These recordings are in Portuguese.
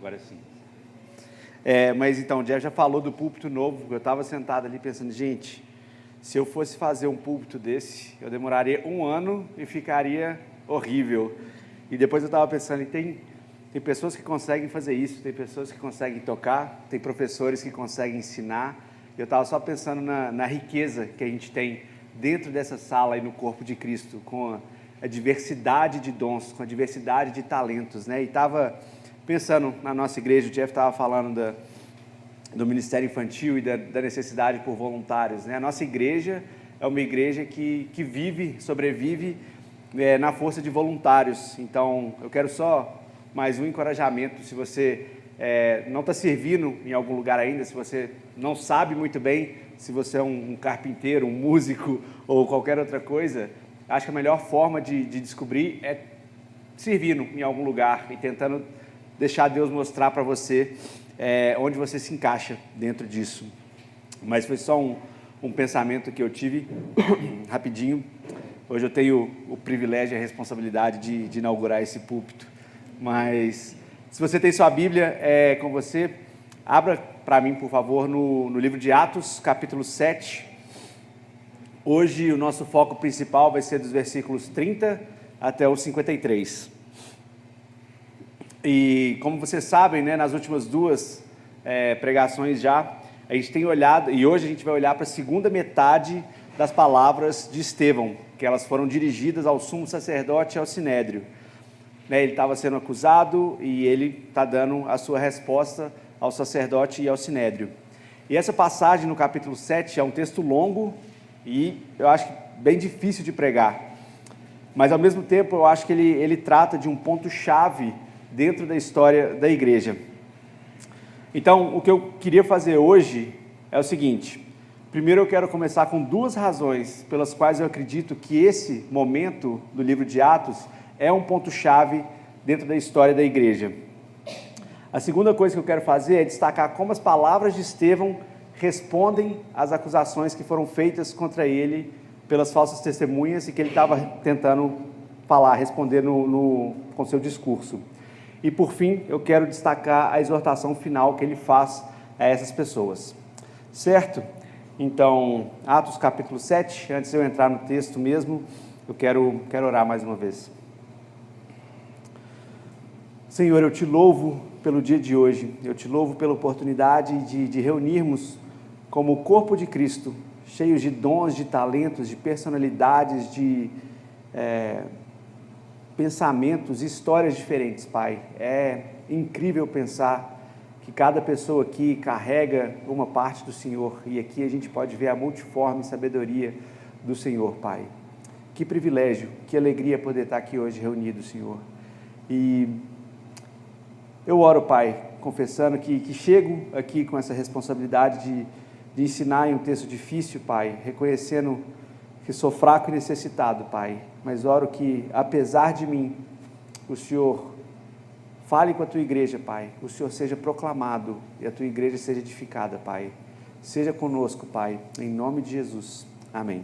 Agora sim. Mas então, o Jeff já falou do púlpito novo. Eu estava sentado ali pensando, gente, se eu fosse fazer um púlpito desse, eu demoraria 1 ano e ficaria horrível. E depois eu estava pensando, tem pessoas que conseguem fazer isso, tem pessoas que conseguem tocar, tem professores que conseguem ensinar. Eu estava só pensando na riqueza que a gente tem dentro dessa sala aí no corpo de Cristo, com a diversidade de dons, com a diversidade de talentos, né? E estava pensando na nossa igreja, o Jeff estava falando do ministério infantil e da necessidade por voluntários, né? A nossa igreja é uma igreja que sobrevive na força de voluntários. Então, eu quero só mais um encorajamento. Se você não está servindo em algum lugar ainda, se você não sabe muito bem, se você é um carpinteiro, um músico ou qualquer outra coisa, acho que a melhor forma de descobrir é servindo em algum lugar e tentando deixar Deus mostrar para você onde você se encaixa dentro disso. Mas foi só um pensamento que eu tive rapidinho. Hoje eu tenho o privilégio e a responsabilidade de inaugurar esse púlpito. Mas se você tem sua Bíblia com você, abra para mim, por favor, no livro de Atos, capítulo 7. Hoje o nosso foco principal vai ser dos versículos 30 até os 53. E como vocês sabem, né, nas últimas 2 pregações já, a gente tem olhado, e hoje a gente vai olhar para a segunda metade das palavras de Estevão, que elas foram dirigidas ao sumo sacerdote e ao sinédrio. Ele estava sendo acusado e ele está dando a sua resposta ao sacerdote e ao sinédrio. E essa passagem no capítulo 7 é um texto longo e eu acho bem difícil de pregar, mas ao mesmo tempo eu acho que ele trata de um ponto-chave dentro da história da igreja. Então, o que eu queria fazer hoje é o seguinte: primeiro eu quero começar com 2 razões pelas quais eu acredito que esse momento do livro de Atos é um ponto-chave dentro da história da igreja. A segunda coisa que eu quero fazer é destacar como as palavras de Estevão respondem às acusações que foram feitas contra ele pelas falsas testemunhas e que ele estava tentando responder com seu discurso. E por fim, eu quero destacar a exortação final que ele faz a essas pessoas. Certo? Então, Atos capítulo 7, antes de eu entrar no texto mesmo, eu quero orar mais uma vez. Senhor, eu te louvo pelo dia de hoje, eu te louvo pela oportunidade de reunirmos como o corpo de Cristo, cheios de dons, de talentos, de personalidades, de pensamentos, histórias diferentes, Pai. É incrível pensar que cada pessoa aqui carrega uma parte do Senhor, e aqui a gente pode ver a multiforme sabedoria do Senhor, Pai. Que privilégio, que alegria poder estar aqui hoje reunido, Senhor. E eu oro, Pai, confessando que chego aqui com essa responsabilidade de ensinar em um texto difícil, Pai, reconhecendo que sou fraco e necessitado, Pai, mas oro que, apesar de mim, o Senhor fale com a Tua igreja, Pai, o Senhor seja proclamado e a Tua igreja seja edificada, Pai. Seja conosco, Pai, em nome de Jesus. Amém.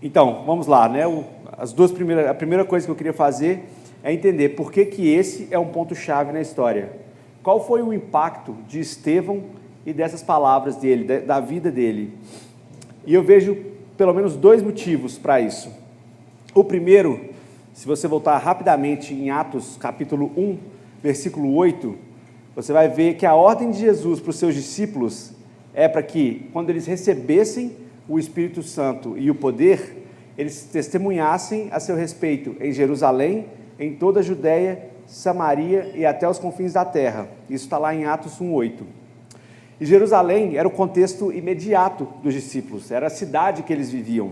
Então, vamos lá, né? A primeira coisa que eu queria fazer é entender por que esse é um ponto-chave na história. Qual foi o impacto de Estevão e dessas palavras dele, da vida dele? E eu vejo pelo menos 2 motivos para isso. O primeiro, se você voltar rapidamente em Atos capítulo 1, versículo 8, você vai ver que a ordem de Jesus para os seus discípulos é para que, quando eles recebessem o Espírito Santo e o poder, eles testemunhassem a seu respeito em Jerusalém, em toda a Judéia, Samaria e até os confins da terra. Isso está lá em Atos 1:8. E Jerusalém era o contexto imediato dos discípulos, era a cidade que eles viviam.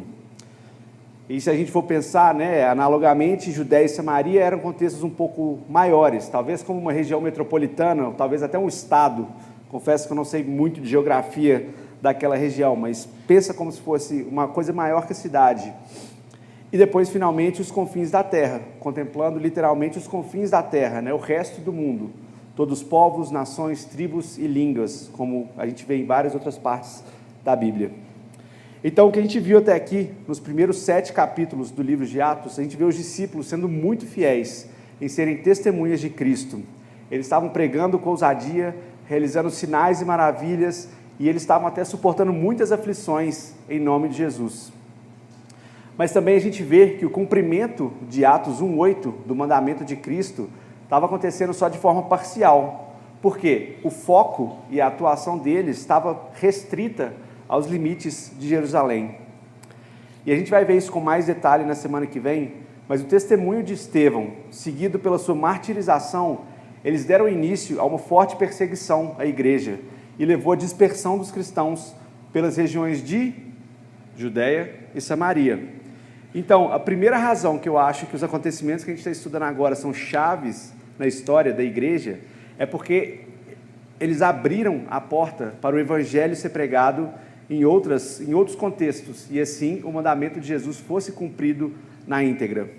E se a gente for pensar, né, analogamente, Judéia e Samaria eram contextos um pouco maiores, talvez como uma região metropolitana, ou talvez até um estado. Confesso que eu não sei muito de geografia daquela região, mas pensa como se fosse uma coisa maior que a cidade. E depois, finalmente, os confins da terra, contemplando literalmente os confins da terra, né, o resto do mundo. Todos os povos, nações, tribos e línguas, como a gente vê em várias outras partes da Bíblia. Então, o que a gente viu até aqui, nos primeiros 7 capítulos do livro de Atos, a gente vê os discípulos sendo muito fiéis em serem testemunhas de Cristo, eles estavam pregando com ousadia, realizando sinais e maravilhas, e eles estavam até suportando muitas aflições em nome de Jesus. Mas também a gente vê que o cumprimento de Atos 1:8, do mandamento de Cristo, estava acontecendo só de forma parcial. Por quê? O foco e a atuação deles estava restrita aos limites de Jerusalém. E a gente vai ver isso com mais detalhe na semana que vem, mas o testemunho de Estevão, seguido pela sua martirização, eles deram início a uma forte perseguição à igreja e levou à dispersão dos cristãos pelas regiões de Judéia e Samaria. Então, a primeira razão que eu acho que os acontecimentos que a gente está estudando agora são chaves na história da igreja é porque eles abriram a porta para o evangelho ser pregado em outros contextos, e assim o mandamento de Jesus fosse cumprido na íntegra.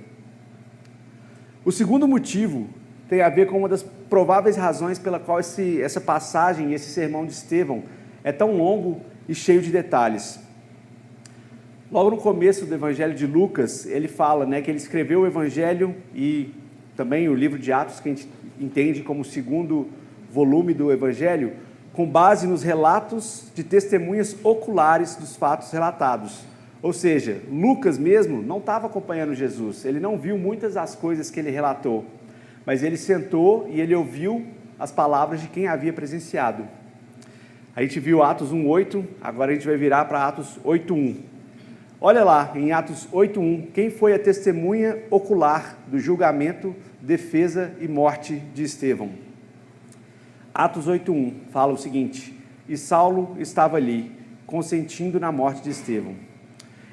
O segundo motivo tem a ver com uma das prováveis razões pela qual essa passagem e esse sermão de Estevão é tão longo e cheio de detalhes. Logo no começo do Evangelho de Lucas, ele fala, que ele escreveu o Evangelho e também o livro de Atos, que a gente entende como o segundo volume do Evangelho, com base nos relatos de testemunhas oculares dos fatos relatados. Ou seja, Lucas mesmo não estava acompanhando Jesus, ele não viu muitas das coisas que ele relatou, mas ele sentou e ele ouviu as palavras de quem havia presenciado. A gente viu Atos 1:8, agora a gente vai virar para Atos 8:1. Olha lá, em Atos 8:1, quem foi a testemunha ocular do julgamento, defesa e morte de Estevão? Atos 8:1 fala o seguinte: e Saulo estava ali, consentindo na morte de Estevão.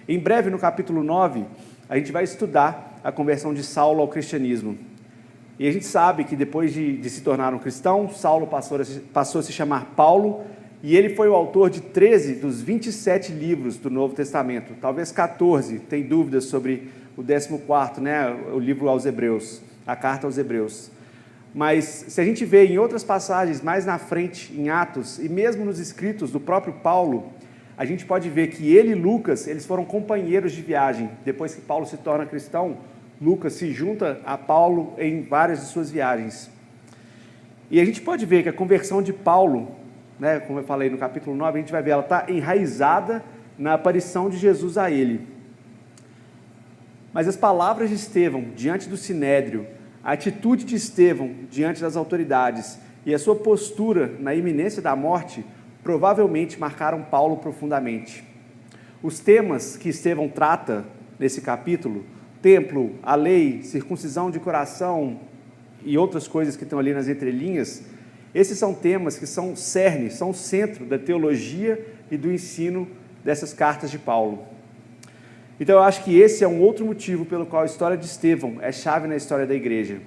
Em breve, no capítulo 9, a gente vai estudar a conversão de Saulo ao cristianismo. E a gente sabe que depois de se tornar um cristão, Saulo passou a se chamar Paulo, e ele foi o autor de 13 dos 27 livros do Novo Testamento, talvez 14, tem dúvidas sobre o 14º, o livro aos Hebreus, a carta aos Hebreus. Mas se a gente vê em outras passagens mais na frente, em Atos, e mesmo nos escritos do próprio Paulo, a gente pode ver que ele e Lucas, eles foram companheiros de viagem. Depois que Paulo se torna cristão, Lucas se junta a Paulo em várias de suas viagens. E a gente pode ver que a conversão de Paulo, como eu falei no capítulo 9, a gente vai ver, ela está enraizada na aparição de Jesus a ele. Mas as palavras de Estevão diante do Sinédrio, a atitude de Estevão diante das autoridades e a sua postura na iminência da morte, provavelmente marcaram Paulo profundamente. Os temas que Estevão trata nesse capítulo, templo, a lei, circuncisão de coração e outras coisas que estão ali nas entrelinhas, esses são temas que são cerne, são o centro da teologia e do ensino dessas cartas de Paulo. Então eu acho que esse é um outro motivo pelo qual a história de Estevão é chave na história da igreja.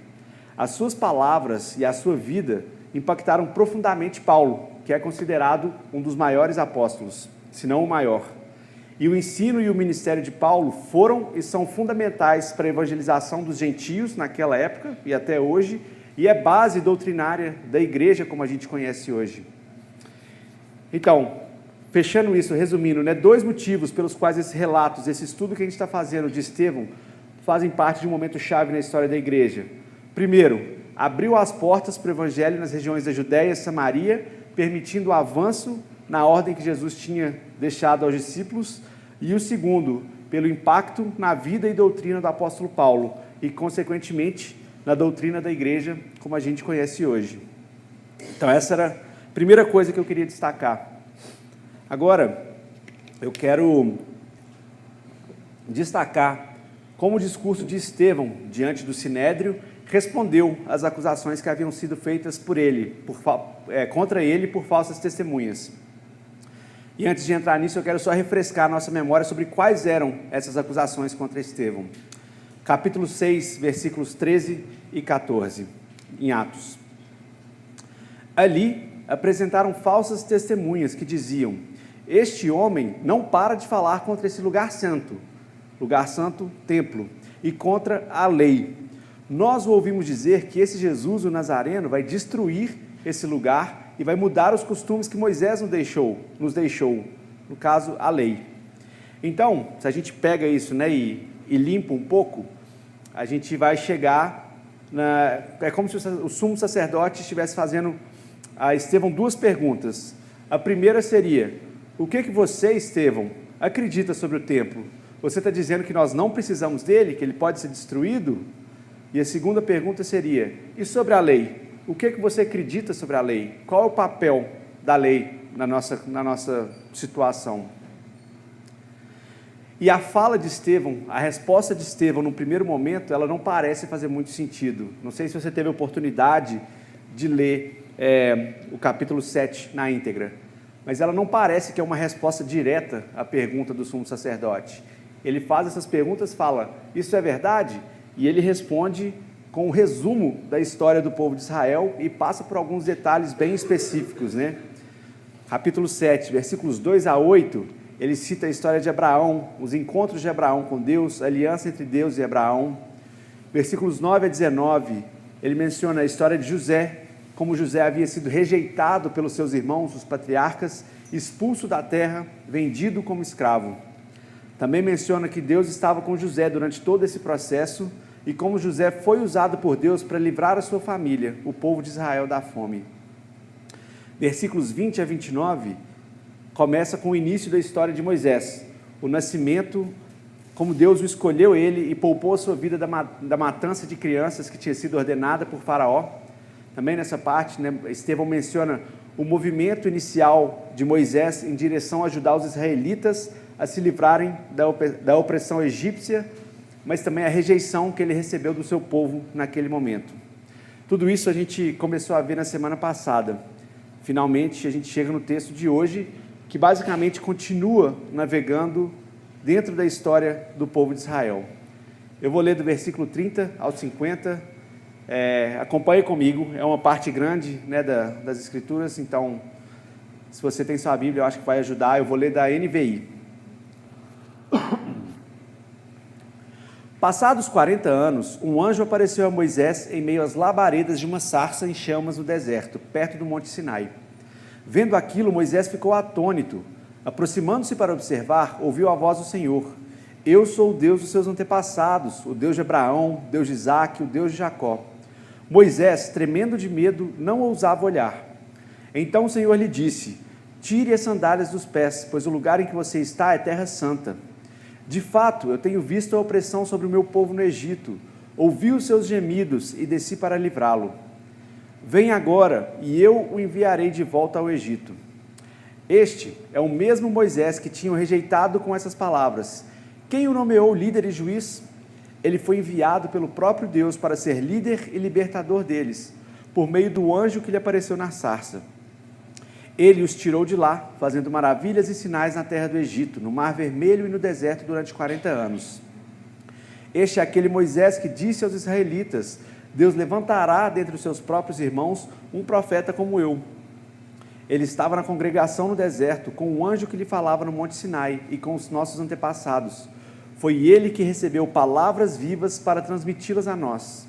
As suas palavras e a sua vida impactaram profundamente Paulo, que é considerado um dos maiores apóstolos, se não o maior. E o ensino e o ministério de Paulo foram e são fundamentais para a evangelização dos gentios naquela época e até hoje, e é base doutrinária da igreja como a gente conhece hoje. Então, fechando isso, resumindo, 2 motivos pelos quais esses relatos, esse estudo que a gente está fazendo de Estevão, fazem parte de um momento chave na história da igreja. Primeiro, abriu as portas para o evangelho nas regiões da Judéia e Samaria, permitindo o avanço na ordem que Jesus tinha deixado aos discípulos. E o segundo, pelo impacto na vida e doutrina do apóstolo Paulo e, consequentemente, na doutrina da igreja como a gente conhece hoje. Então essa era a primeira coisa que eu queria destacar. Agora, eu quero destacar como o discurso de Estevão diante do Sinédrio respondeu às acusações que haviam sido feitas por ele, contra ele por falsas testemunhas. E antes de entrar nisso, eu quero só refrescar a nossa memória sobre quais eram essas acusações contra Estevão. Capítulo 6, versículos 13 e 14, em Atos. Ali apresentaram falsas testemunhas que diziam: este homem não para de falar contra esse lugar santo, templo, e contra a lei. Nós o ouvimos dizer que esse Jesus, o Nazareno, vai destruir esse lugar e vai mudar os costumes que Moisés nos deixou, no caso, a lei. Então, se a gente pega isso e limpa um pouco, a gente vai chegar É como se o sumo sacerdote estivesse fazendo a Estevão duas perguntas. A primeira seria: o que você, Estevão, acredita sobre o templo? Você está dizendo que nós não precisamos dele, que ele pode ser destruído? E a segunda pergunta seria: e sobre a lei? O que você acredita sobre a lei? Qual é o papel da lei na nossa situação? E a fala de Estevão, a resposta de Estevão no primeiro momento, ela não parece fazer muito sentido. Não sei se você teve a oportunidade de ler o capítulo 7 na íntegra, mas ela não parece que é uma resposta direta à pergunta do sumo sacerdote. Ele faz essas perguntas, fala: isso é verdade? E ele responde com um resumo da história do povo de Israel e passa por alguns detalhes bem específicos, né? Capítulo 7, versículos 2 a 8, ele cita a história de Abraão, os encontros de Abraão com Deus, a aliança entre Deus e Abraão. Versículos 9 a 19, ele menciona a história de José, como José havia sido rejeitado pelos seus irmãos, os patriarcas, expulso da terra, vendido como escravo. Também menciona que Deus estava com José durante todo esse processo e como José foi usado por Deus para livrar a sua família, o povo de Israel, da fome. Versículos 20 a 29 começa com o início da história de Moisés, o nascimento, como Deus o escolheu ele e poupou a sua vida da matança de crianças que tinha sido ordenada por Faraó. Também nessa parte, né, Estevão menciona o movimento inicial de Moisés em direção a ajudar os israelitas a se livrarem da opressão egípcia, mas também a rejeição que ele recebeu do seu povo naquele momento. Tudo isso a gente começou a ver na semana passada. Finalmente, a gente chega no texto de hoje, que basicamente continua navegando dentro da história do povo de Israel. Eu vou ler do versículo 30 ao 50, acompanhe comigo, é uma parte grande, né, das Escrituras, então, se você tem sua Bíblia, eu acho que vai ajudar. Eu vou ler da NVI. Passados 40 anos, um anjo apareceu a Moisés em meio às labaredas de uma sarça em chamas no deserto, perto do Monte Sinai. Vendo aquilo, Moisés ficou atônito. Aproximando-se para observar, ouviu a voz do Senhor: eu sou o Deus dos seus antepassados, o Deus de Abraão, o Deus de Isaque, o Deus de Jacó. Moisés, tremendo de medo, não ousava olhar. Então o Senhor lhe disse: tire as sandálias dos pés, pois o lugar em que você está é terra santa. De fato, eu tenho visto a opressão sobre o meu povo no Egito, ouvi os seus gemidos e desci para livrá-lo. Venha agora, e eu o enviarei de volta ao Egito. Este é o mesmo Moisés que tinham rejeitado com essas palavras. Quem o nomeou líder e juiz? Ele foi enviado pelo próprio Deus para ser líder e libertador deles, por meio do anjo que lhe apareceu na sarça. Ele os tirou de lá, fazendo maravilhas e sinais na terra do Egito, no Mar Vermelho e no deserto durante 40 anos. Este é aquele Moisés que disse aos israelitas: Deus levantará dentre os seus próprios irmãos um profeta como eu. Ele estava na congregação no deserto, com o anjo que lhe falava no Monte Sinai e com os nossos antepassados. Foi ele que recebeu palavras vivas para transmiti-las a nós.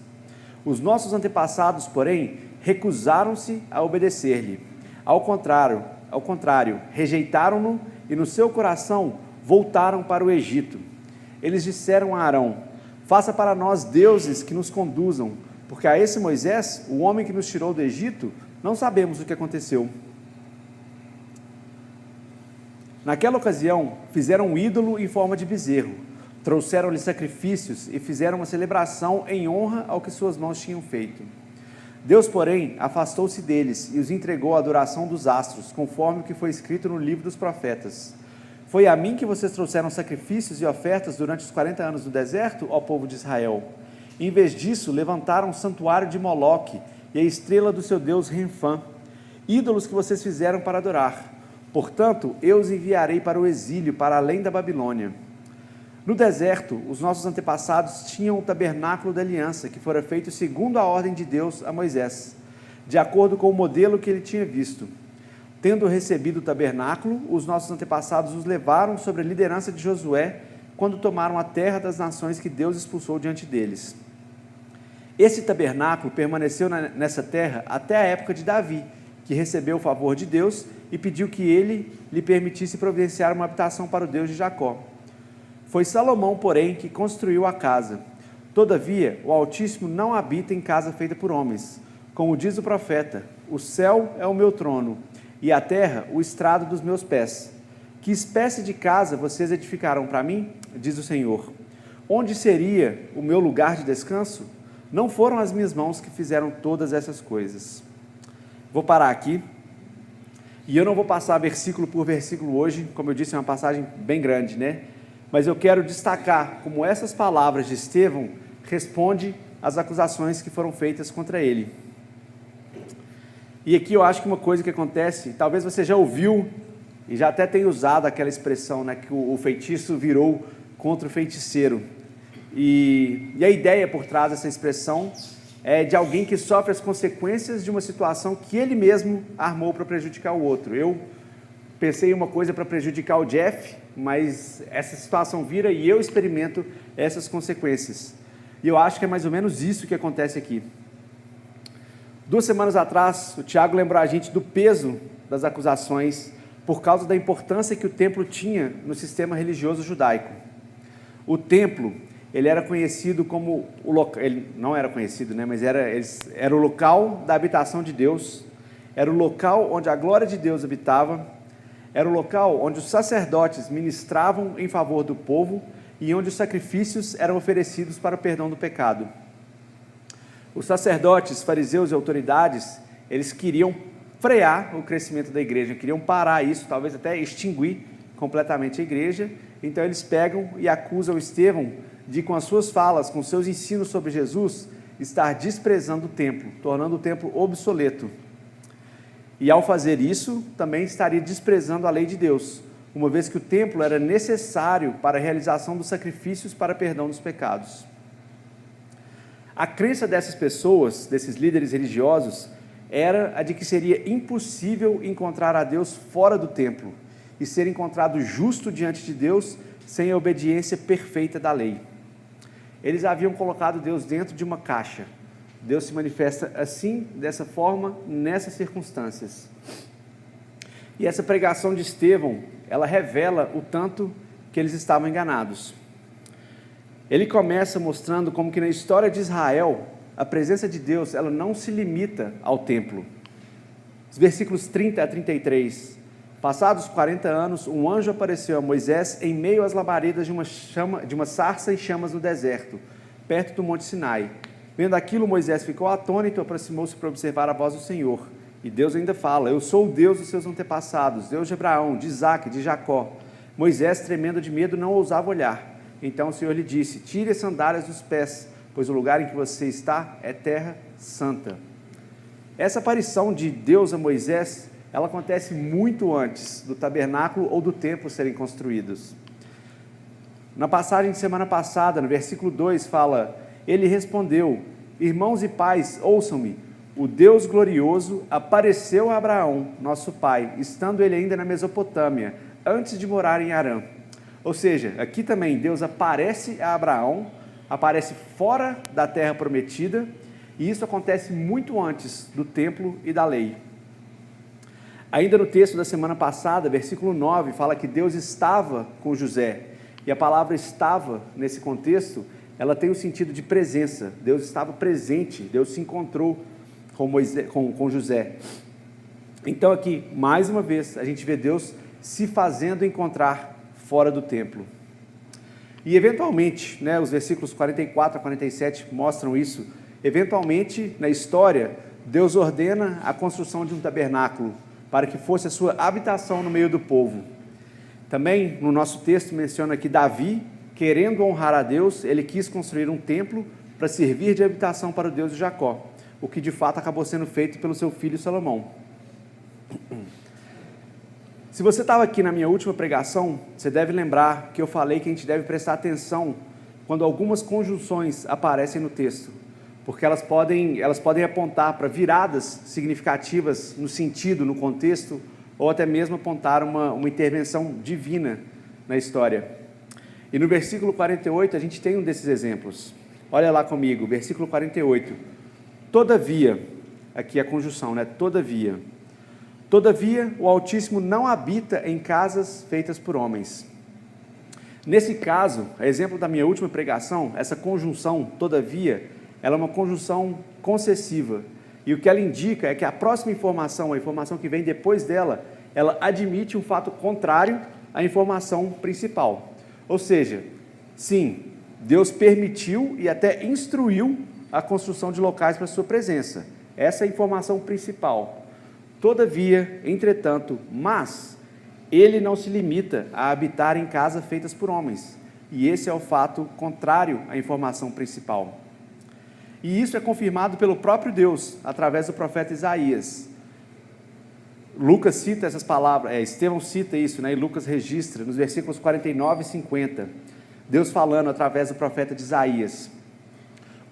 Os nossos antepassados, porém, recusaram-se a obedecer-lhe. Ao contrário, rejeitaram-no e no seu coração voltaram para o Egito. Eles disseram a Arão: faça para nós deuses que nos conduzam, porque a esse Moisés, o homem que nos tirou do Egito, não sabemos o que aconteceu. Naquela ocasião, fizeram um ídolo em forma de bezerro, trouxeram-lhe sacrifícios e fizeram uma celebração em honra ao que suas mãos tinham feito. Deus, porém, afastou-se deles e os entregou à adoração dos astros, conforme o que foi escrito no livro dos profetas. Foi a mim que vocês trouxeram sacrifícios e ofertas durante os 40 anos do deserto, ó povo de Israel. Em vez disso, levantaram o santuário de Moloque e a estrela do seu deus Renfã, ídolos que vocês fizeram para adorar. Portanto, eu os enviarei para o exílio, para além da Babilônia. No deserto, os nossos antepassados tinham o tabernáculo da aliança, que fora feito segundo a ordem de Deus a Moisés, de acordo com o modelo que ele tinha visto. Tendo recebido o tabernáculo, os nossos antepassados os levaram sob a liderança de Josué, quando tomaram a terra das nações que Deus expulsou diante deles. Esse tabernáculo permaneceu nessa terra até a época de Davi, que recebeu o favor de Deus e pediu que ele lhe permitisse providenciar uma habitação para o Deus de Jacó. Foi Salomão, porém, que construiu a casa. Todavia, o Altíssimo não habita em casa feita por homens. Como diz o profeta, o céu é o meu trono, e a terra o estrado dos meus pés. Que espécie de casa vocês edificarão para mim? Diz o Senhor. Onde seria o meu lugar de descanso? Não foram as minhas mãos que fizeram todas essas coisas. Vou parar aqui. E eu não vou passar versículo por versículo hoje, como eu disse, é uma passagem bem grande, né? Mas eu quero destacar como essas palavras de Estevão respondem às acusações que foram feitas contra ele. E aqui eu acho que uma coisa que acontece, talvez você já ouviu e já até tenha usado aquela expressão, né, que o feitiço virou contra o feiticeiro. E a ideia por trás dessa expressão é de alguém que sofre as consequências de uma situação que ele mesmo armou para prejudicar o outro. Eu pensei em uma coisa para prejudicar o Jeff, mas essa situação vira e eu experimento essas consequências. E eu acho que é mais ou menos isso que acontece aqui. 2 semanas atrás, o Tiago lembrou a gente do peso das acusações por causa da importância que o templo tinha no sistema religioso judaico. O templo, ele era conhecido como o local, ele não era conhecido, né, mas era o local da habitação de Deus, era o local onde a glória de Deus habitava, era o local onde os sacerdotes ministravam em favor do povo e onde os sacrifícios eram oferecidos para o perdão do pecado. Os sacerdotes, fariseus e autoridades, eles queriam frear o crescimento da igreja, queriam parar isso, talvez até extinguir completamente a igreja. Então eles pegam e acusam Estevão de, com as suas falas, com seus ensinos sobre Jesus, estar desprezando o templo, tornando o templo obsoleto. E ao fazer isso, também estaria desprezando a lei de Deus, uma vez que o templo era necessário para a realização dos sacrifícios para perdão dos pecados. A crença dessas pessoas, desses líderes religiosos, era a de que seria impossível encontrar a Deus fora do templo e ser encontrado justo diante de Deus sem a obediência perfeita da lei. Eles haviam colocado Deus dentro de uma caixa. Deus se manifesta assim, dessa forma, nessas circunstâncias. E essa pregação de Estevão, ela revela o tanto que eles estavam enganados. Ele começa mostrando como que na história de Israel, a presença de Deus, ela não se limita ao templo. Os versículos 30 a 33. Passados 40 anos, um anjo apareceu a Moisés em meio às labaredas de uma sarça em chamas no deserto, perto do Monte Sinai. Vendo aquilo, Moisés ficou atônito e aproximou-se para observar a voz do Senhor. E Deus ainda fala: eu sou o Deus dos seus antepassados, Deus de Abraão, de Isaque, de Jacó. Moisés, tremendo de medo, não ousava olhar. Então o Senhor lhe disse: tire as sandálias dos pés, pois o lugar em que você está é terra santa. Essa aparição de Deus a Moisés, ela acontece muito antes do tabernáculo ou do templo serem construídos. Na passagem de semana passada, no versículo 2, fala: ele respondeu: irmãos e pais, ouçam-me, o Deus glorioso apareceu a Abraão, nosso pai, estando ele ainda na Mesopotâmia, antes de morar em Harã. Ou seja, aqui também Deus aparece a Abraão, aparece fora da terra prometida, e isso acontece muito antes do templo e da lei. Ainda no texto da semana passada, versículo 9, fala que Deus estava com José, e a palavra estava, nesse contexto, ela tem o sentido de presença. Deus estava presente, Deus se encontrou com José. Então aqui, mais uma vez, a gente vê Deus se fazendo encontrar fora do templo. E eventualmente, né, os versículos 44 a 47 mostram isso, eventualmente na história, Deus ordena a construção de um tabernáculo, para que fosse a sua habitação no meio do povo. Também no nosso texto menciona que Davi, querendo honrar a Deus, ele quis construir um templo para servir de habitação para o Deus de Jacó, o que de fato acabou sendo feito pelo seu filho Salomão. Se você estava aqui na minha última pregação, você deve lembrar que eu falei que a gente deve prestar atenção quando algumas conjunções aparecem no texto, porque elas podem apontar para viradas significativas no sentido, no contexto, ou até mesmo apontar uma intervenção divina na história. E no versículo 48 a gente tem um desses exemplos. Olha lá comigo, versículo 48. Todavia, aqui a conjunção, né? Todavia, o Altíssimo não habita em casas feitas por homens. Nesse caso, a exemplo da minha última pregação, essa conjunção, todavia, ela é uma conjunção concessiva. E o que ela indica é que a próxima informação, a informação que vem depois dela, ela admite um fato contrário à informação principal. Ou seja, sim, Deus permitiu e até instruiu a construção de locais para a sua presença. Essa é a informação principal. Todavia, entretanto, mas ele não se limita a habitar em casas feitas por homens. E esse é o fato contrário à informação principal. E isso é confirmado pelo próprio Deus, através do profeta Isaías. Lucas cita essas palavras, Estevão cita isso, né? E Lucas registra nos versículos 49 e 50. Deus falando através do profeta de Isaías: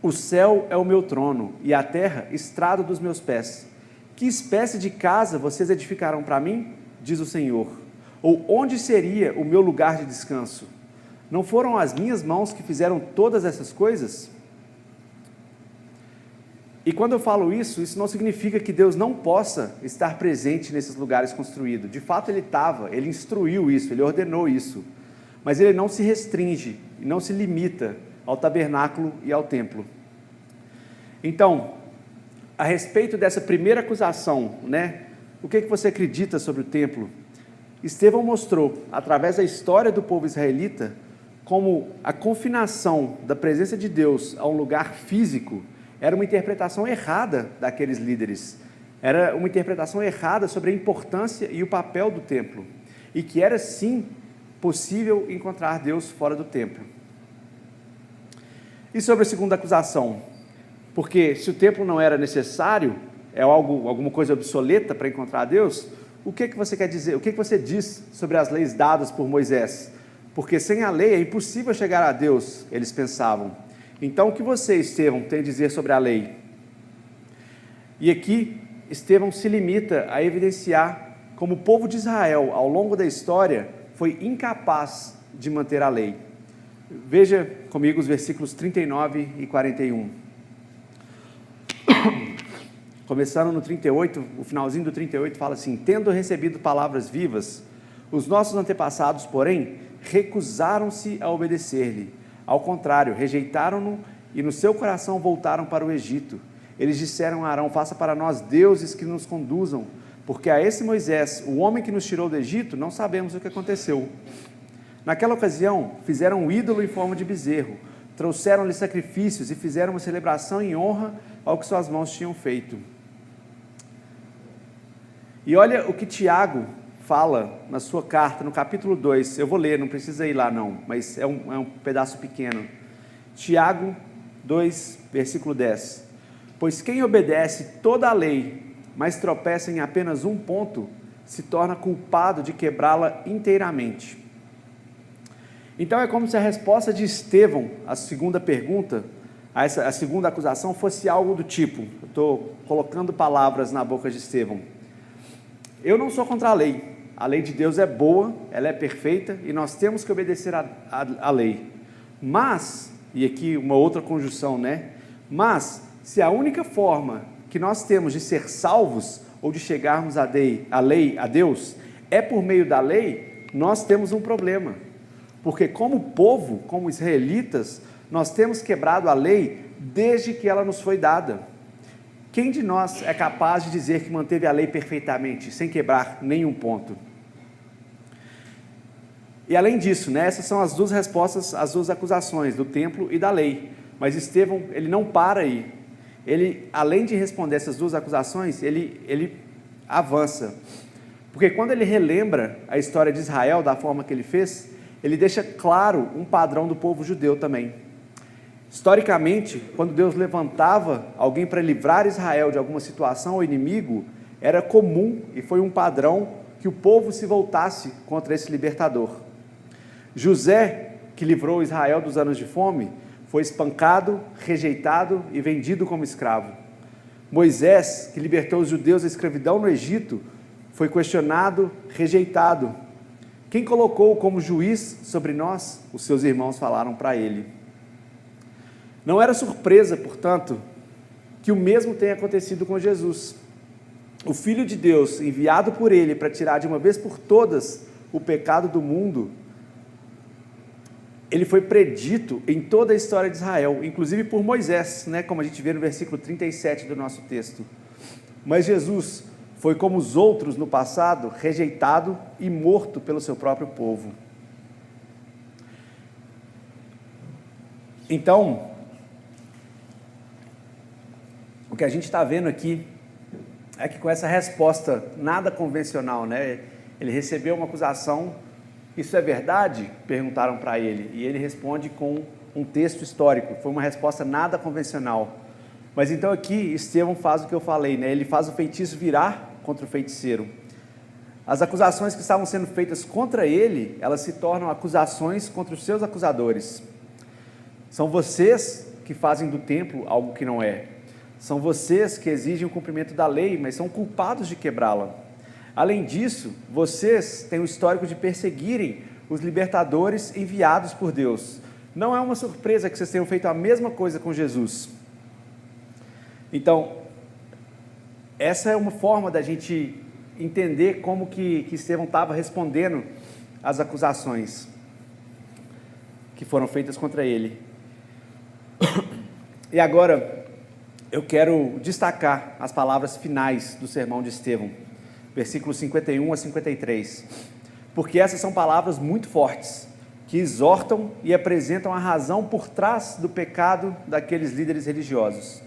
o céu é o meu trono e a terra estrado dos meus pés. Que espécie de casa vocês edificarão para mim? Diz o Senhor. Ou onde seria o meu lugar de descanso? Não foram as minhas mãos que fizeram todas essas coisas? E quando eu falo isso não significa que Deus não possa estar presente nesses lugares construídos. De fato ele estava, ele instruiu isso, ele ordenou isso. Mas ele não se restringe, não se limita ao tabernáculo e ao templo. Então, a respeito dessa primeira acusação, né? O que você acredita sobre o templo? Estevão mostrou, através da história do povo israelita, como a confinação da presença de Deus a um lugar físico era uma interpretação errada daqueles líderes. Era uma interpretação errada sobre a importância e o papel do templo. E que era, sim, possível encontrar Deus fora do templo. E sobre a segunda acusação? Porque se o templo não era necessário, é alguma coisa obsoleta para encontrar Deus, o que você quer dizer? O que você diz sobre as leis dadas por Moisés? Porque sem a lei é impossível chegar a Deus, eles pensavam. Então, o que você, Estevão, tem a dizer sobre a lei? E aqui, Estevão se limita a evidenciar como o povo de Israel, ao longo da história, foi incapaz de manter a lei. Veja comigo os versículos 39 e 41. Começando no 38, o finalzinho do 38 fala assim: tendo recebido palavras vivas, os nossos antepassados, porém, recusaram-se a obedecer-lhe. Ao contrário, rejeitaram-no e no seu coração voltaram para o Egito. Eles disseram a Arão: faça para nós deuses que nos conduzam, porque a esse Moisés, o homem que nos tirou do Egito, não sabemos o que aconteceu. Naquela ocasião, fizeram um ídolo em forma de bezerro, trouxeram-lhe sacrifícios e fizeram uma celebração em honra ao que suas mãos tinham feito. E olha o que Tiago fala na sua carta, no capítulo 2, eu vou ler, não precisa ir lá não, mas é um pedaço pequeno. Tiago 2, versículo 10. Pois quem obedece toda a lei, mas tropeça em apenas um ponto, se torna culpado de quebrá-la inteiramente. Então é como se a resposta de Estevão, a segunda pergunta, a segunda acusação, fosse algo do tipo, eu estou colocando palavras na boca de Estevão: eu não sou contra a lei de Deus é boa, ela é perfeita e nós temos que obedecer a lei. Mas, e aqui uma outra conjunção, né? Mas, se a única forma que nós temos de ser salvos ou de chegarmos a Deus, é por meio da lei, nós temos um problema. Porque como povo, como israelitas, nós temos quebrado a lei desde que ela nos foi dada. Quem de nós é capaz de dizer que manteve a lei perfeitamente, sem quebrar nenhum ponto? E além disso, né, essas são as duas respostas, as duas acusações, do templo e da lei. Mas Estevão, ele não para aí. Ele, além de responder essas duas acusações, ele avança. Porque quando ele relembra a história de Israel da forma que ele fez, ele deixa claro um padrão do povo judeu também. Historicamente, quando Deus levantava alguém para livrar Israel de alguma situação ou inimigo, era comum e foi um padrão que o povo se voltasse contra esse libertador. José, que livrou Israel dos anos de fome, foi espancado, rejeitado e vendido como escravo. Moisés, que libertou os judeus da escravidão no Egito, foi questionado, rejeitado. Quem colocou como juiz sobre nós? Os seus irmãos falaram para ele. Não era surpresa, portanto, que o mesmo tenha acontecido com Jesus. O Filho de Deus, enviado por ele para tirar de uma vez por todas o pecado do mundo, ele foi predito em toda a história de Israel, inclusive por Moisés, né, como a gente vê no versículo 37 do nosso texto. Mas Jesus foi como os outros no passado, rejeitado e morto pelo seu próprio povo. Então, o que a gente está vendo aqui é que com essa resposta nada convencional, né? Ele recebeu uma acusação, isso é verdade? Perguntaram para ele, e ele responde com um texto histórico, foi uma resposta nada convencional. Mas então aqui Estevão faz o que eu falei, né? Ele faz o feitiço virar contra o feiticeiro. As acusações que estavam sendo feitas contra ele, elas se tornam acusações contra os seus acusadores. São vocês que fazem do templo algo que não é. São vocês que exigem o cumprimento da lei, mas são culpados de quebrá-la. Além disso, vocês têm o histórico de perseguirem os libertadores enviados por Deus. Não é uma surpresa que vocês tenham feito a mesma coisa com Jesus. Então, essa é uma forma da gente entender como que Estevão estava respondendo às acusações que foram feitas contra ele. E agora, eu quero destacar as palavras finais do sermão de Estevão, versículos 51 a 53, porque essas são palavras muito fortes, que exortam e apresentam a razão por trás do pecado daqueles líderes religiosos.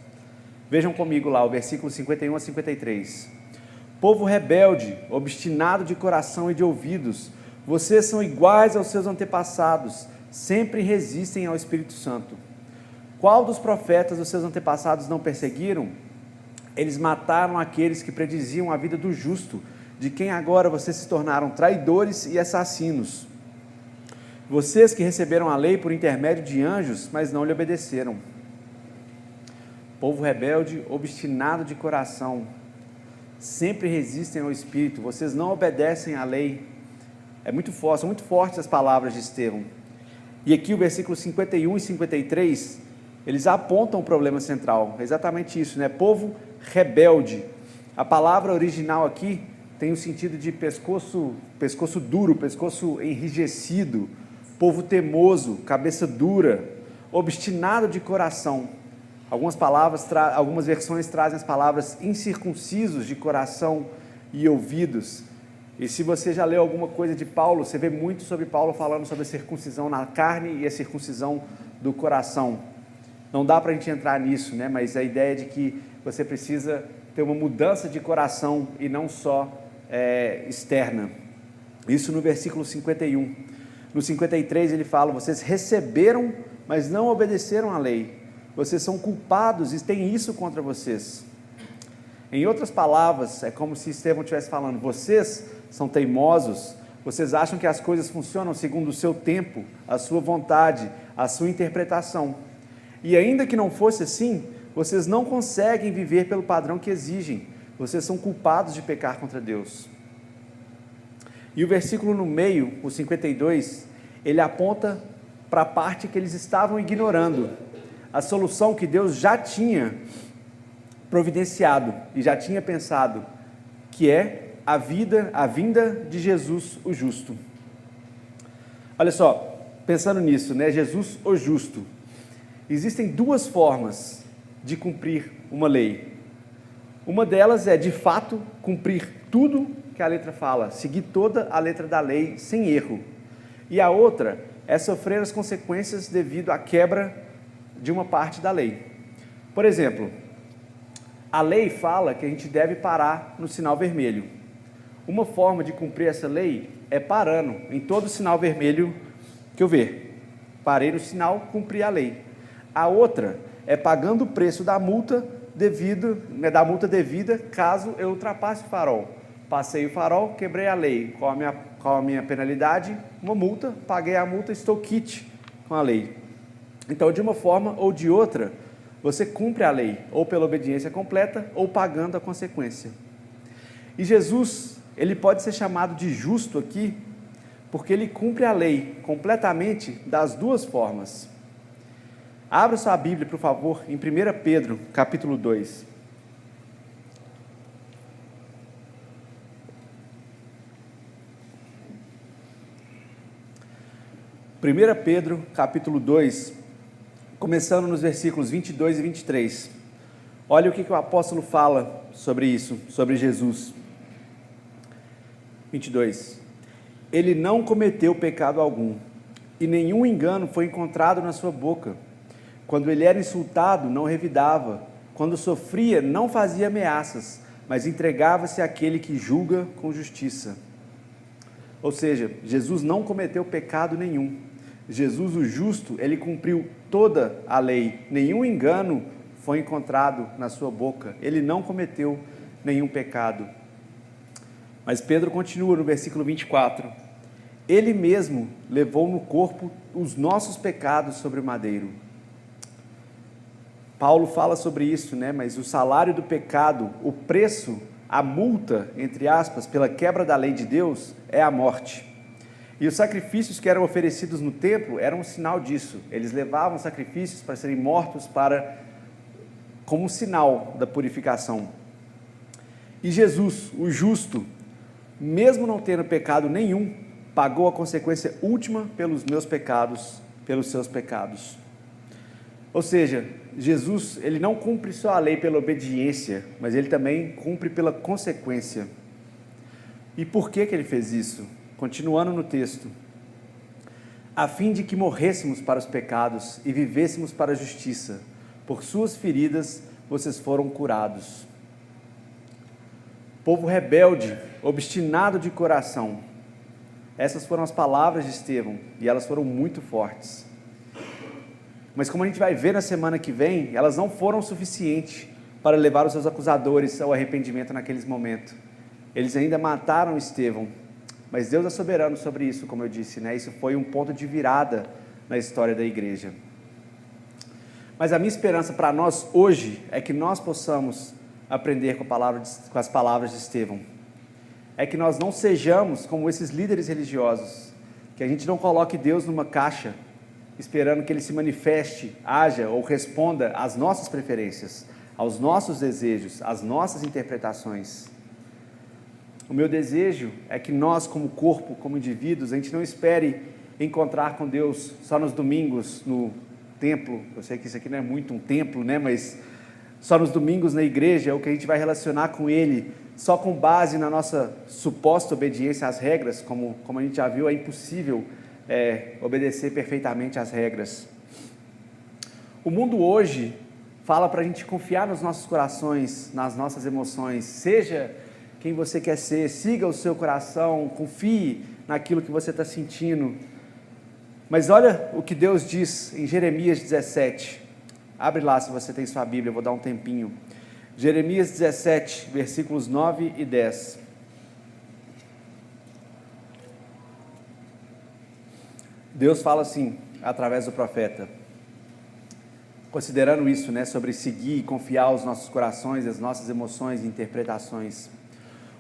Vejam comigo lá o versículo 51 a 53. Povo rebelde, obstinado de coração e de ouvidos, vocês são iguais aos seus antepassados, sempre resistem ao Espírito Santo. Qual dos profetas os seus antepassados não perseguiram? Eles mataram aqueles que prediziam a vida do justo, de quem agora vocês se tornaram traidores e assassinos. Vocês que receberam a lei por intermédio de anjos, mas não lhe obedeceram. Povo rebelde, obstinado de coração, sempre resistem ao Espírito, vocês não obedecem à lei. São muito fortes as palavras de Estevão. E aqui o versículo 51 e 53, eles apontam o problema central, é exatamente isso, né? Povo rebelde. A palavra original aqui tem o sentido de pescoço duro, pescoço enrijecido, povo teimoso, cabeça dura, obstinado de coração. Algumas versões trazem as palavras incircuncisos de coração e ouvidos. E se você já leu alguma coisa de Paulo, você vê muito sobre Paulo falando sobre a circuncisão na carne e a circuncisão do coração. Não dá para a gente entrar nisso, né? Mas a ideia é de que você precisa ter uma mudança de coração e não só externa. Isso no versículo 51. No 53 ele fala, vocês receberam, mas não obedeceram à lei. Vocês são culpados e tem isso contra vocês. Em outras palavras, é como se Estevão estivesse falando, vocês são teimosos, vocês acham que as coisas funcionam segundo o seu tempo, a sua vontade, a sua interpretação. E ainda que não fosse assim, vocês não conseguem viver pelo padrão que exigem. Vocês são culpados de pecar contra Deus. E o versículo no meio, o 52, ele aponta para a parte que eles estavam ignorando. A solução que Deus já tinha providenciado e já tinha pensado, que é a vinda de Jesus, o justo. Olha só, pensando nisso, né? Jesus, o justo. Existem duas formas de cumprir uma lei. Uma delas é, de fato, cumprir tudo que a letra fala, seguir toda a letra da lei sem erro. E a outra é sofrer as consequências devido à quebra de uma parte da lei. Por exemplo, a lei fala que a gente deve parar no sinal vermelho. Uma forma de cumprir essa lei é parando em todo sinal vermelho que eu ver. Parei no sinal, cumpri a lei. A outra é pagando o preço da multa devida caso eu ultrapasse o farol. Passei o farol, quebrei a lei. Qual a minha penalidade? Uma multa, paguei a multa, estou quitte com a lei. Então, de uma forma ou de outra, você cumpre a lei, ou pela obediência completa, ou pagando a consequência. E Jesus, ele pode ser chamado de justo aqui, porque ele cumpre a lei completamente das duas formas. Abra sua Bíblia, por favor, em 1 Pedro, capítulo 2. 1 1 Pedro, capítulo 2, começando nos versículos 22 e 23. Olha o que o apóstolo fala sobre isso, sobre Jesus. 22. Ele não cometeu pecado algum, e nenhum engano foi encontrado na sua boca. Quando ele era insultado, não revidava. Quando sofria, não fazia ameaças, mas entregava-se àquele que julga com justiça. Ou seja, Jesus não cometeu pecado nenhum. Jesus, o justo, ele cumpriu toda a lei. Nenhum engano foi encontrado na sua boca. Ele não cometeu nenhum pecado. Mas Pedro continua no versículo 24. Ele mesmo levou no corpo os nossos pecados sobre o madeiro. Paulo fala sobre isso, né? Mas o salário do pecado, o preço, a multa, entre aspas, pela quebra da lei de Deus é a morte. E os sacrifícios que eram oferecidos no templo eram um sinal disso. Eles levavam sacrifícios para serem mortos como um sinal da purificação. E Jesus, o justo, mesmo não tendo pecado nenhum, pagou a consequência última pelos meus pecados, pelos seus pecados. Ou seja, Jesus, ele não cumpre só a lei pela obediência, mas ele também cumpre pela consequência. E por que ele fez isso? Continuando no texto. A fim de que morrêssemos para os pecados e vivêssemos para a justiça. Por suas feridas vocês foram curados. Povo rebelde, obstinado de coração. Essas foram as palavras de Estevão, e elas foram muito fortes. Mas como a gente vai ver na semana que vem, elas não foram suficientes para levar os seus acusadores ao arrependimento naqueles momentos. Eles ainda mataram Estevão, mas Deus é soberano sobre isso, como eu disse, né? Isso foi um ponto de virada na história da igreja. Mas a minha esperança para nós hoje é que nós possamos aprender com as palavras de Estevão. É que nós não sejamos como esses líderes religiosos, que a gente não coloque Deus numa caixa, esperando que Ele se manifeste, haja ou responda às nossas preferências, aos nossos desejos, às nossas interpretações. O meu desejo é que nós, como corpo, como indivíduos, a gente não espere encontrar com Deus só nos domingos, no templo. Eu sei que isso aqui não é muito um templo, né? Mas só nos domingos na igreja é o que a gente vai relacionar com Ele, só com base na nossa suposta obediência às regras, como a gente já viu, é impossível obedecer perfeitamente às regras. O mundo hoje fala para a gente confiar nos nossos corações, nas nossas emoções, seja quem você quer ser, siga o seu coração, confie naquilo que você está sentindo. Mas olha o que Deus diz em Jeremias 17, abre lá se você tem sua Bíblia, eu vou dar um tempinho. Jeremias 17, versículos 9 e 10. Deus fala assim, através do profeta, considerando isso, né, sobre seguir e confiar os nossos corações, as nossas emoções e interpretações.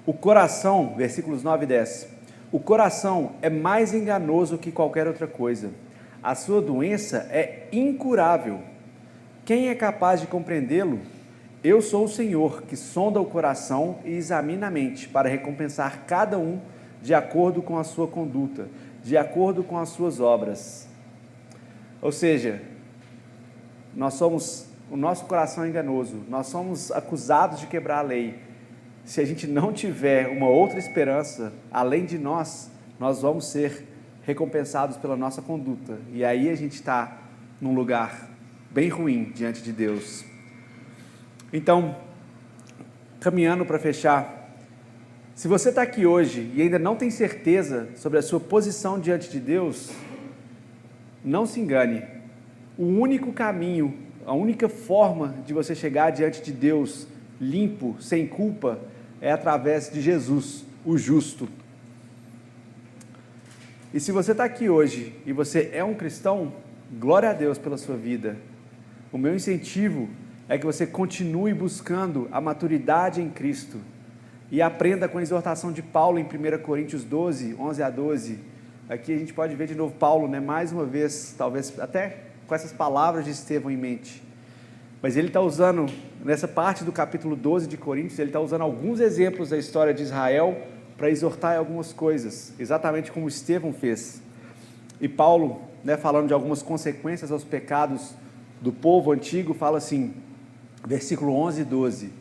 O coração, versículos 9 e 10, o coração é mais enganoso que qualquer outra coisa. A sua doença é incurável. Quem é capaz de compreendê-lo? Eu sou o Senhor, que sonda o coração e examina a mente, para recompensar cada um de acordo com a sua conduta, de acordo com as suas obras. Ou seja, o nosso coração é enganoso, nós somos acusados de quebrar a lei. Se a gente não tiver uma outra esperança, além de nós vamos ser recompensados pela nossa conduta, e aí a gente está num lugar bem ruim diante de Deus. Então, caminhando para fechar, se você está aqui hoje e ainda não tem certeza sobre a sua posição diante de Deus, não se engane. O único caminho, a única forma de você chegar diante de Deus limpo, sem culpa, é através de Jesus, o justo. E se você está aqui hoje e você é um cristão, glória a Deus pela sua vida. O meu incentivo é que você continue buscando a maturidade em Cristo e aprenda com a exortação de Paulo em 1 Coríntios 12, 11 a 12. Aqui a gente pode ver de novo Paulo, né, mais uma vez, talvez até com essas palavras de Estevão em mente. Mas ele está usando, nessa parte do capítulo 12 de Coríntios, ele está usando alguns exemplos da história de Israel para exortar em algumas coisas, exatamente como Estevão fez. E Paulo, né, falando de algumas consequências aos pecados do povo antigo, fala assim, versículo 11 e 12.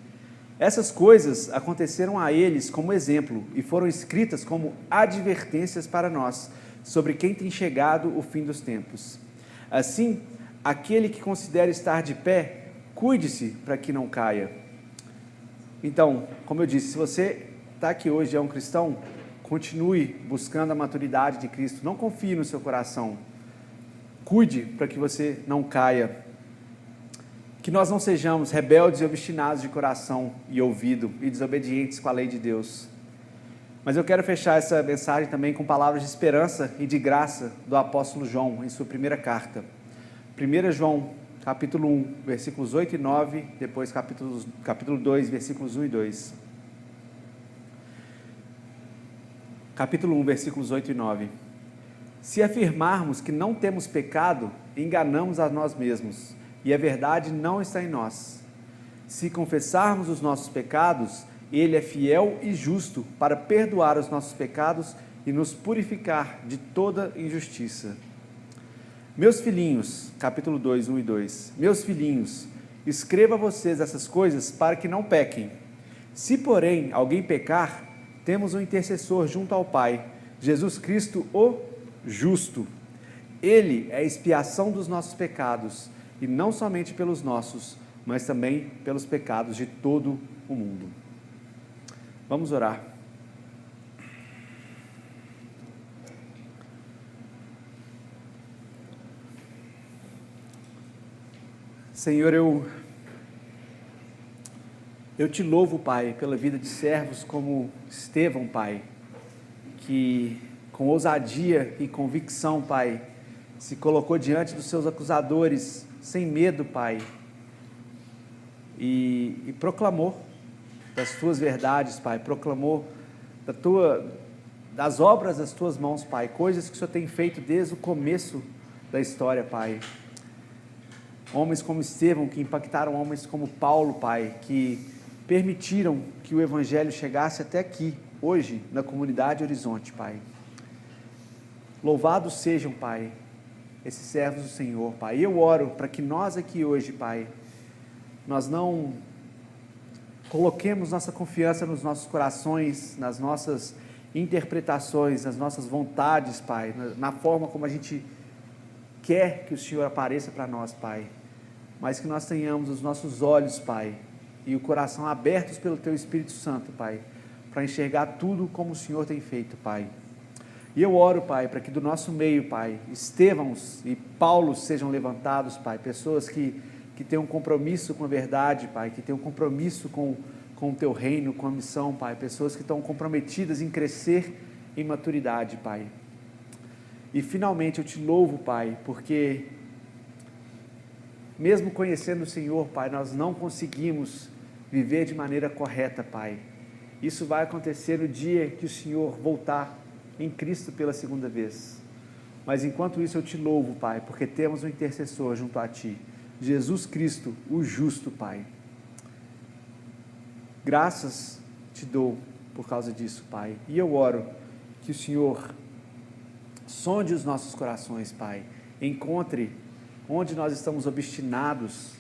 Essas coisas aconteceram a eles como exemplo e foram escritas como advertências para nós, sobre quem tem chegado o fim dos tempos. Assim, aquele que considera estar de pé, cuide-se para que não caia. Então, como eu disse, se você está aqui hoje e é um cristão, continue buscando a maturidade de Cristo, não confie no seu coração, cuide para que você não caia, que nós não sejamos rebeldes e obstinados de coração e ouvido e desobedientes com a lei de Deus. Mas eu quero fechar essa mensagem também com palavras de esperança e de graça do apóstolo João, em sua primeira carta. 1 João, capítulo 1, versículos 8 e 9, depois capítulo 2, versículos 1 e 2. Capítulo 1, versículos 8 e 9. Se afirmarmos que não temos pecado, enganamos a nós mesmos, e a verdade não está em nós. Se confessarmos os nossos pecados, Ele é fiel e justo para perdoar os nossos pecados e nos purificar de toda injustiça. Meus filhinhos, capítulo 2, 1 e 2. Meus filhinhos, escreva a vocês essas coisas para que não pequem. Se, porém, alguém pecar, temos um intercessor junto ao Pai, Jesus Cristo, o justo. Ele é a expiação dos nossos pecados, e não somente pelos nossos, mas também pelos pecados de todo o mundo. Vamos orar. Senhor, eu te louvo, Pai, pela vida de servos como Estevão, Pai, que com ousadia e convicção, Pai, se colocou diante dos seus acusadores, sem medo, Pai, e proclamou das Tuas verdades, Pai, proclamou das obras das Tuas mãos, Pai, coisas que o Senhor tem feito desde o começo da história, Pai. Homens como Estevão, que impactaram homens como Paulo, Pai, que permitiram que o Evangelho chegasse até aqui, hoje, na comunidade Horizonte, Pai. Louvados sejam, Pai, esses servos do Senhor, Pai. E eu oro para que nós aqui hoje, Pai, nós não coloquemos nossa confiança nos nossos corações, nas nossas interpretações, nas nossas vontades, Pai, na forma como a gente quer que o Senhor apareça para nós, Pai, mas que nós tenhamos os nossos olhos, Pai, e o coração abertos pelo Teu Espírito Santo, Pai, para enxergar tudo como o Senhor tem feito, Pai. E eu oro, Pai, para que do nosso meio, Pai, Estevãos e Paulos sejam levantados, Pai, pessoas que tenham um compromisso com a verdade, Pai, que tenham um compromisso com o Teu reino, com a missão, Pai, pessoas que estão comprometidas em crescer em maturidade, Pai. E finalmente eu Te louvo, Pai, porque mesmo conhecendo o Senhor, Pai, nós não conseguimos viver de maneira correta, Pai. Isso vai acontecer no dia que o Senhor voltar em Cristo pela segunda vez. Mas enquanto isso eu Te louvo, Pai, porque temos um intercessor junto a Ti, Jesus Cristo, o justo, Pai. Graças Te dou por causa disso, Pai. E eu oro que o Senhor sonde os nossos corações, Pai. Encontre onde nós estamos obstinados,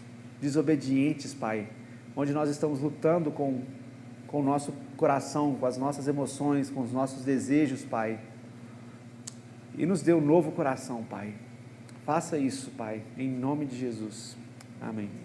desobedientes, Pai. Onde nós estamos lutando com o nosso coração, com as nossas emoções, com os nossos desejos, Pai. E nos dê um novo coração, Pai. Faça isso, Pai, em nome de Jesus. Amém.